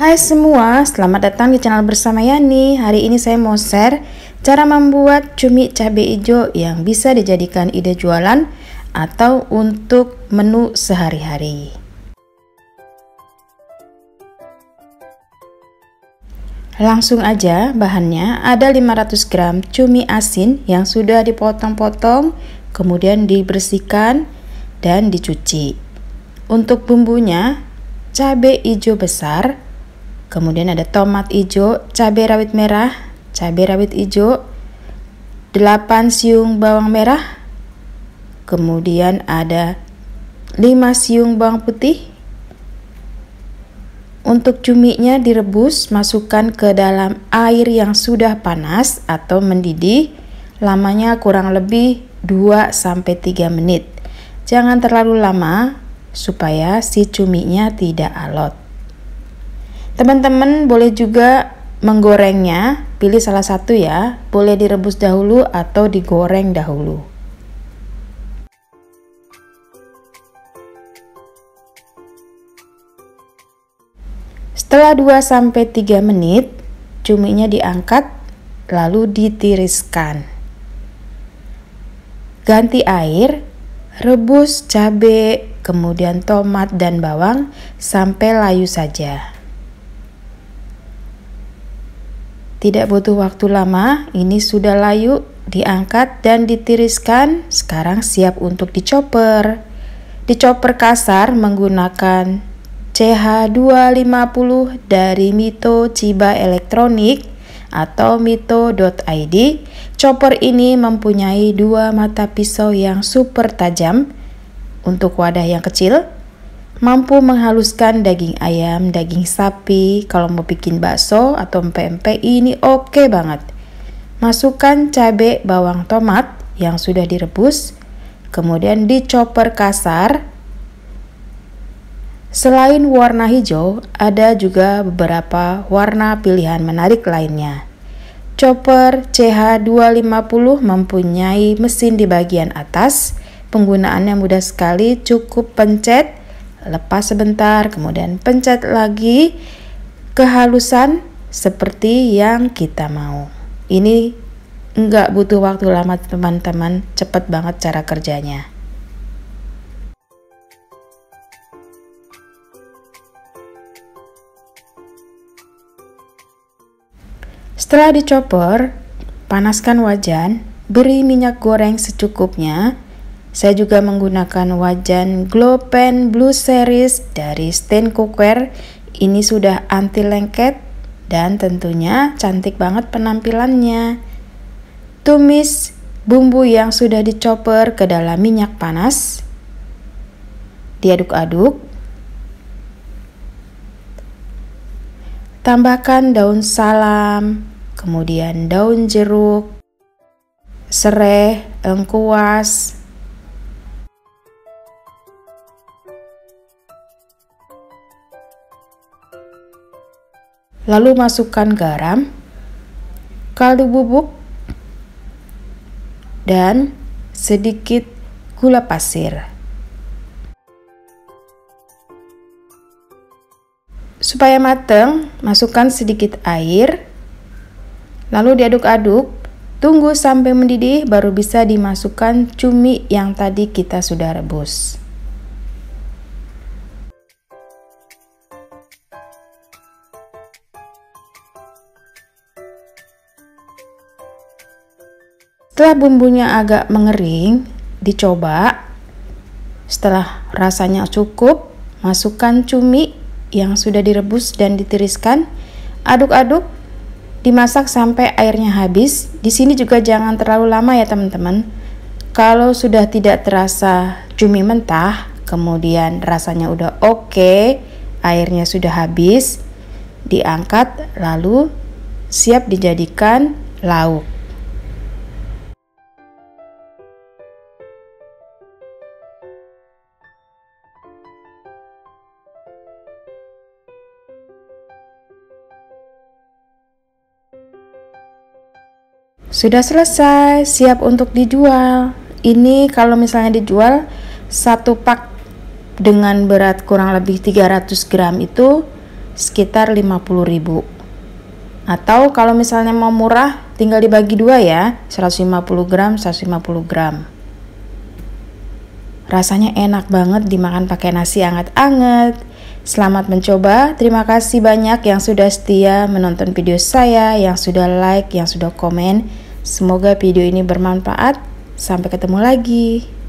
Hai semua, selamat datang di channel bersama Yani. Hari ini saya mau share cara membuat cumi cabai hijau yang bisa dijadikan ide jualan atau untuk menu sehari-hari. Langsung aja, bahannya ada 500 gram cumi asin yang sudah dipotong-potong, kemudian dibersihkan dan dicuci. Untuk bumbunya, cabai hijau besar, kemudian ada tomat hijau, cabai rawit merah, cabai rawit hijau, 8 siung bawang merah, kemudian ada 5 siung bawang putih. Untuk cuminya direbus, masukkan ke dalam air yang sudah panas atau mendidih, lamanya kurang lebih 2-3 menit. Jangan terlalu lama supaya si cuminya tidak alot. Teman-teman boleh juga menggorengnya, pilih salah satu ya, boleh direbus dahulu atau digoreng dahulu. Setelah 2-3 menit, cuminya diangkat lalu ditiriskan. Ganti air, rebus cabai, kemudian tomat dan bawang sampai layu saja. Tidak butuh waktu lama, ini sudah layu, diangkat dan ditiriskan. Sekarang siap untuk dichopper. Dichopper kasar menggunakan CH250 dari Mito Chiba Elektronik atau mito.id. Chopper ini mempunyai 2 mata pisau yang super tajam. Untuk wadah yang kecil, mampu menghaluskan daging ayam, daging sapi. Kalau mau bikin bakso atau empek-empek ini oke banget. Masukkan cabai, bawang, tomat yang sudah direbus, kemudian dichopper kasar. Selain warna hijau, ada juga beberapa warna pilihan menarik lainnya. Chopper CH250 mempunyai mesin di bagian atas. Penggunaannya mudah sekali, cukup pencet, lepas sebentar, kemudian pencet lagi, kehalusan seperti yang kita mau. Ini enggak butuh waktu lama teman-teman, cepet banget cara kerjanya. Setelah dichopper, panaskan wajan, beri minyak goreng secukupnya. Saya juga menggunakan wajan Glopen Blue Series dari Stain Cookware. Ini sudah anti lengket dan tentunya cantik banget penampilannya. Tumis bumbu yang sudah dichopper ke dalam minyak panas. Diaduk-aduk. Tambahkan daun salam, kemudian daun jeruk, serai, lengkuas, lalu masukkan garam, kaldu bubuk, dan sedikit gula pasir. Supaya matang, masukkan sedikit air, lalu diaduk-aduk, tunggu sampai mendidih baru bisa dimasukkan cumi yang tadi kita sudah rebus. Setelah bumbunya agak mengering, dicoba. Setelah rasanya cukup, masukkan cumi yang sudah direbus dan ditiriskan. Aduk-aduk, dimasak sampai airnya habis. Di sini juga jangan terlalu lama ya teman-teman. Kalau sudah tidak terasa cumi mentah, kemudian rasanya udah oke, airnya sudah habis, diangkat lalu siap dijadikan lauk. Sudah selesai, siap untuk dijual. Ini kalau misalnya dijual satu pak dengan berat kurang lebih 300 gram itu sekitar 50.000. Atau kalau misalnya mau murah, tinggal dibagi 2 ya, 150 gram, 150 gram. Rasanya enak banget dimakan pakai nasi anget-anget. Selamat mencoba, terima kasih banyak yang sudah setia menonton video saya, yang sudah like, yang sudah komen. Semoga video ini bermanfaat. Sampai ketemu lagi.